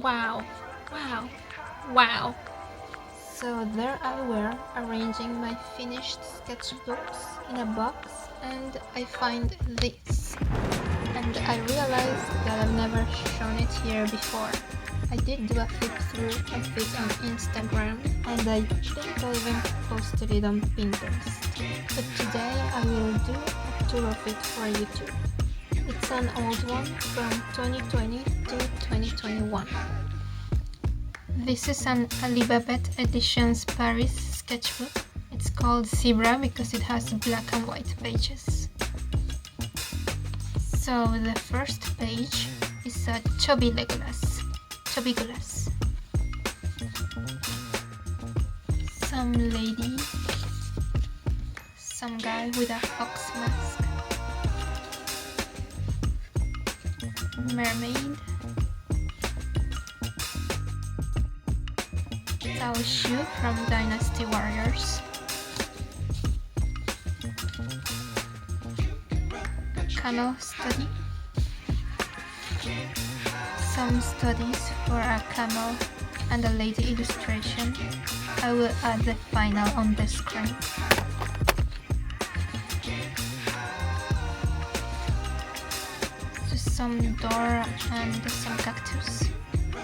Wow, wow, wow. So there I were, arranging my finished sketchbooks in a box, and I find this. And I realized that I've never shown it here before. I did do a flip through of it on Instagram, and I think I even posted it on Pinterest. But today I will do a tour of it for you too. It's an old one from 2020 to 2021. This is an Alibabet Editions Paris sketchbook. It's called Zebra because it has black and white pages. So the first page is a chubby Legolas. Chubby-golas. Some lady. Some guy with a fox mask. Mermaid. Tao Shu from Dynasty Warriors. Camel study. Some studies for a camel and a lady illustration. I will add the final on the screen. So some door and some cactus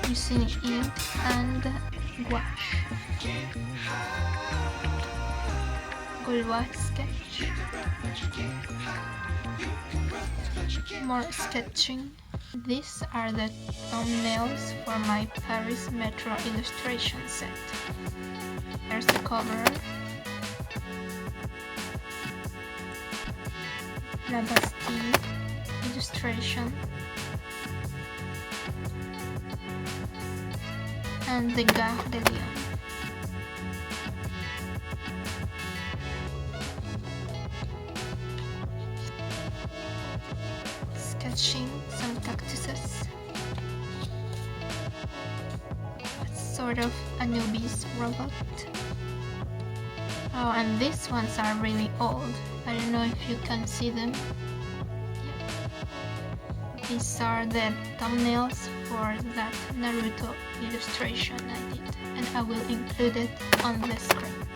using ink and gouache. Gaulois sketch. More sketching. These are the thumbnails for my Paris Metro illustration set. Here's the cover. La Bastille illustration. And the Gare de Lyon. Sketching some cactuses. Sort of Anubis robot. Oh, and these ones are really old. I don't know if you can see them. Yeah. These are the thumbnails for that Naruto illustration I did, and I will include it on the screen.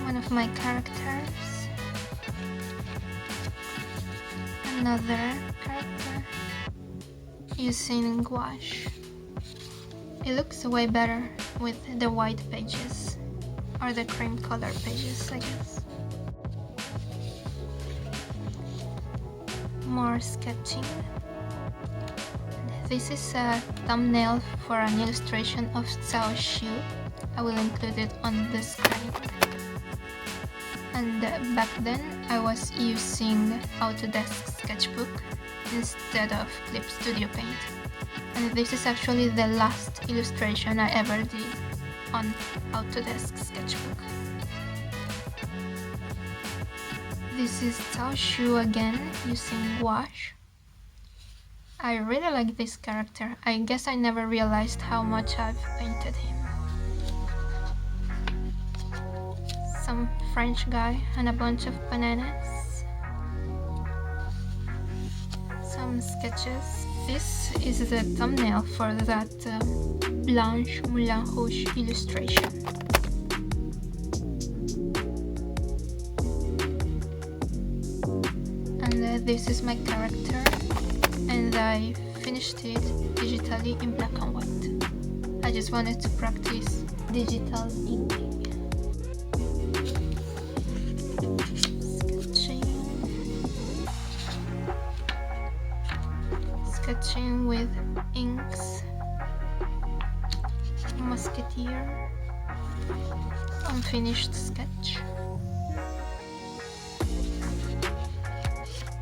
One of my characters. Another character using gouache. It looks way better with the white pages, or the cream color pages, I guess. More sketching. This is a thumbnail for an illustration of Cao Shu. I will include it on the screen. And back then I was using Autodesk Sketchbook instead of Clip Studio Paint. And this is actually the last illustration I ever did on Autodesk Sketchbook. This is Cao Shu again using gouache. I really like this character. I guess I never realized how much I've painted him. Some French guy and a bunch of bananas. Some sketches. This is the thumbnail for that Blanche Moulin Rouge illustration. And this is my character, and I finished it digitally in black and white. I just wanted to practice digital inking. Sketching with inks, musketeer, unfinished sketch,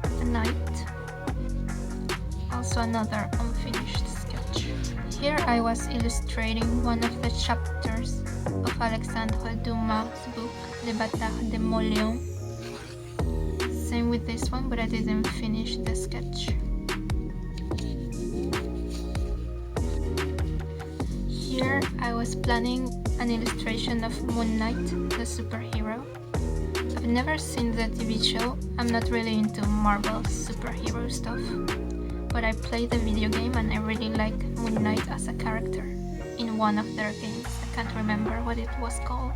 a knight, also another unfinished sketch. Here I was illustrating one of the chapters of Alexandre Dumas' book Les Bâtards de Molion. Same with this one, but I didn't finish the sketch. Here I was planning an illustration of Moon Knight, the superhero. I've never seen the TV show. I'm not really into Marvel superhero stuff, but I played the video game and I really like Moon Knight as a character in one of their games. I can't remember what it was called.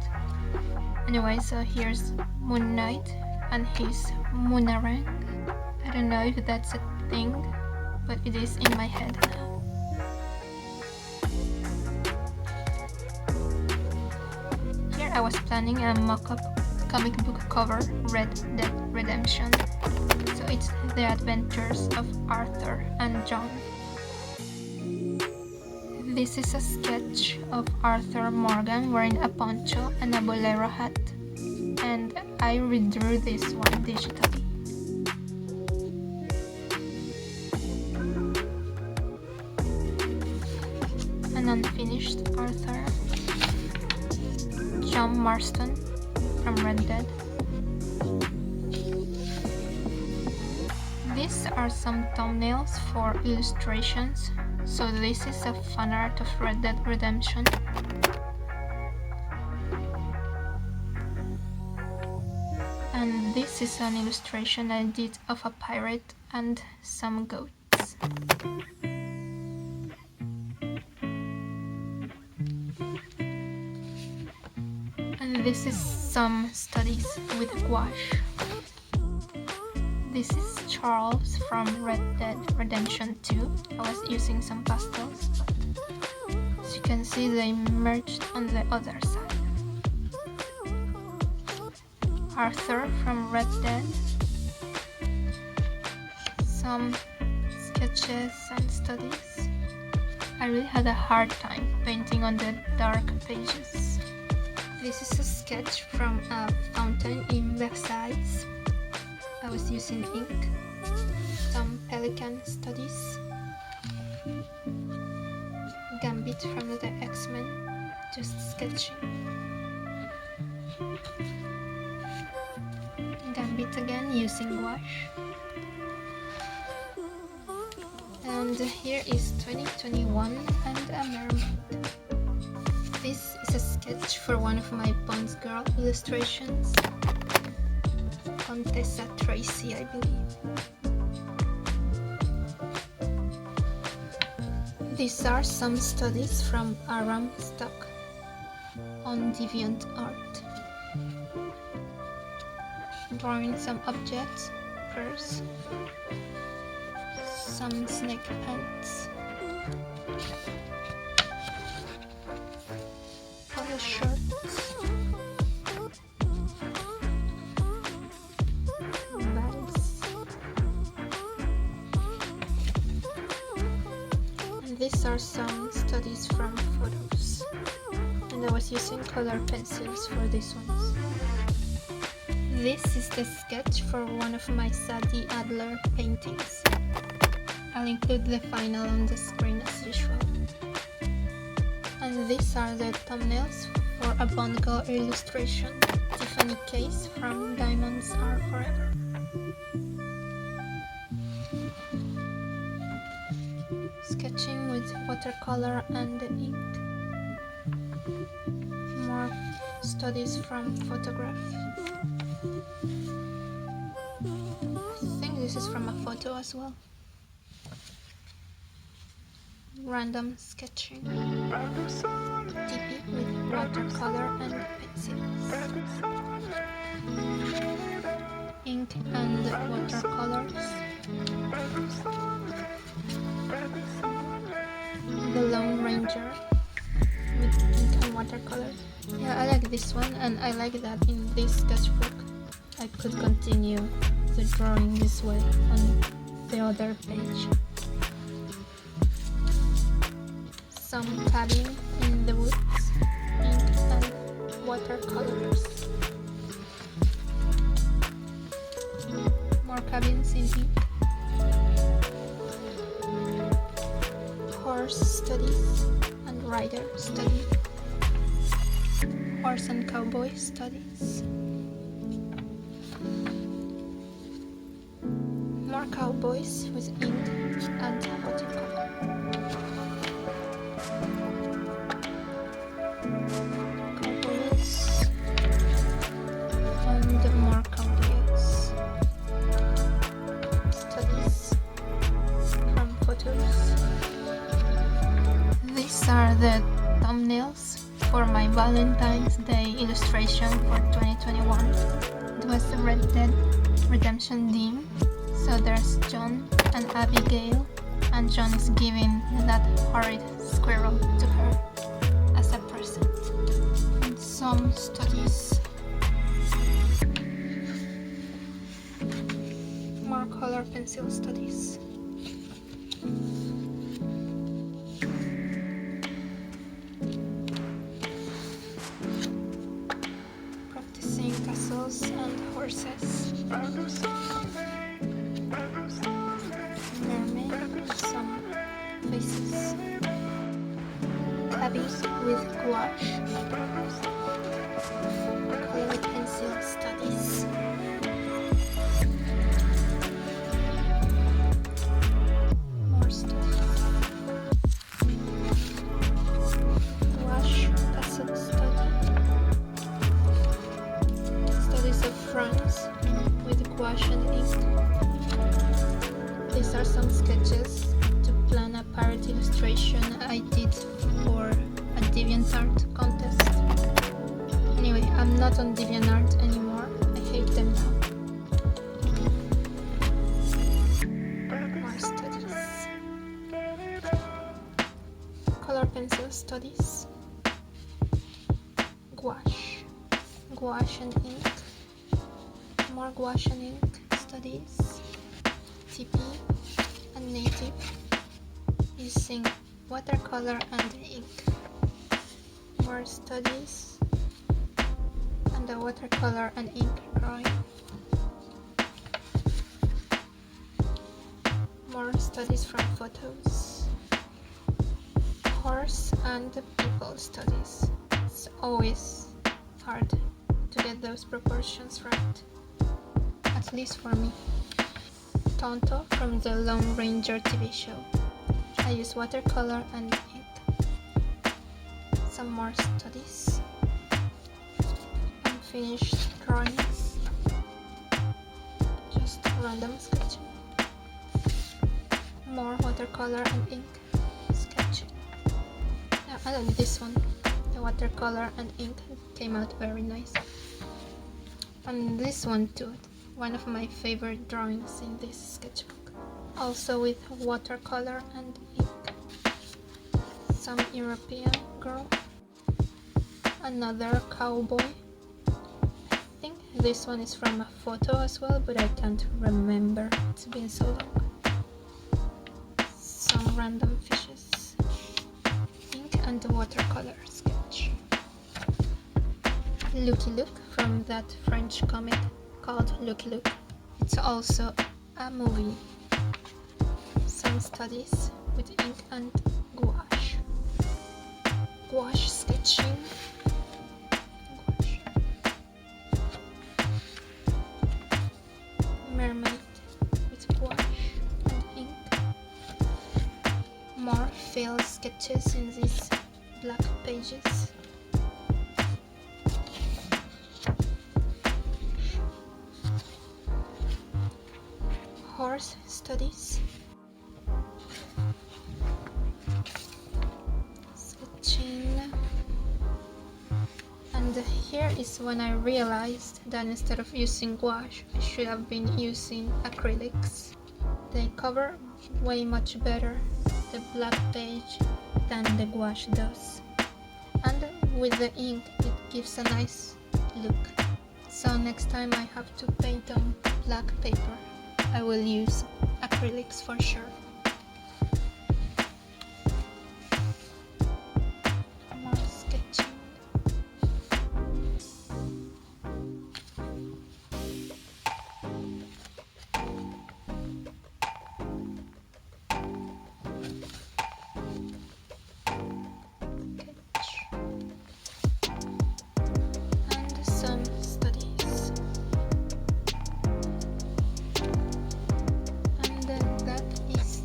Anyway, so here's Moon Knight and his Moonarang. I don't know if that's a thing, but it is in my head now. Here I was planning a mock-up comic book cover, Red Dead Redemption. So it's the adventures of Arthur and John. This is a sketch of Arthur Morgan wearing a poncho and a bolero hat, and I redrew this one digitally. An unfinished Arthur, John Marston from Red Dead. These are some thumbnails for illustrations. So this is a fan art of Red Dead Redemption. And this is an illustration I did of a pirate and some goats. And this is some studies with gouache. This is Charles from Red Dead Redemption 2. I was using some pastels, but as you can see they merged on the other side. Arthur from Red Dead. Some sketches and studies. I really had a hard time painting on the dark pages. This is a sketch from a fountain in Versailles. I was using ink. Some pelican studies. Gambit from the X-Men, just sketching. Gambit again using gouache. And here is 2021 and a mermaid. This is a sketch for one of my Bonds Girl illustrations. Contessa Tracy, I believe. These are some studies from Aram Stock on DeviantArt. Drawing some objects, purse, some snake pants, polo shirts, bags. And these are some studies from photos. And I was using color pencils for these ones. This is the sketch for one of my Sadie Adler paintings. I'll include the final on the screen as usual. And these are the thumbnails for a Bond Girl illustration, Tiffany Case from Diamonds Are Forever. Sketching with watercolor and ink. More studies from photograph. I think this is from a photo as well. Random sketching. Tippy with watercolor and pencils. Ink and watercolors. The Lone Ranger with ink and watercolors. Yeah, I like this one, and I like that in this sketchbook I could continue the drawing this way on the other page. Some cabin in the woods, ink and watercolors. More cabins in ink. Horse studies and rider study. Horse and cowboy studies. More cowboys with ink and watercolor. Cowboys and more for my Valentine's Day illustration for 2021. It was the Red Dead Redemption theme. So there's John and Abigail, and John is giving that horrid squirrel to her as a present. And some studies. More color pencil studies. Practicing castles and horses. Mermaid, some faces. Tabbies with gouache. Color pencil studies. More studies. Gouache castle study. Studies of France with gouache and ink. These are some sketches to plan a parrot illustration I did for a DeviantArt contest. Anyway, I'm not on DeviantArt anymore. I hate them now. More studies. Color pencil studies. Gouache. Gouache and ink. More gouache and ink studies. TP and native using watercolor and ink. More studies and a watercolor and ink drawing. More studies from photos. Horse and people studies. It's always hard to get those proportions right, at least for me. Tonto from the Lone Ranger TV show. I use watercolor and ink. Some more studies. Unfinished drawings. Just random sketching. More watercolor and ink sketching. Now, I like this one. The watercolor and ink came out very nice. And this one too. One of my favorite drawings in this sketchbook. Also with watercolor and ink. Some European girl. Another cowboy. I think this one is from a photo as well, but I can't remember. It's been so long. Some random fishes. Ink and watercolor sketch. Lucky Luke from that French comic called Lucky Luke. It's also a movie. Some studies with ink and gouache. Gouache sketching. Gouache. Mermaid with gouache and ink. More failed sketches in these black pages. Horse studies. Sketching. And here is when I realized that instead of using gouache, I should have been using acrylics. They cover way much better the black page than the gouache does. And with the ink, it gives a nice look. So next time I have to paint on black paper, I will use acrylics for sure. More sketching. Sketch. And some studies. And that is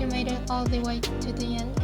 you made it all the way to the end.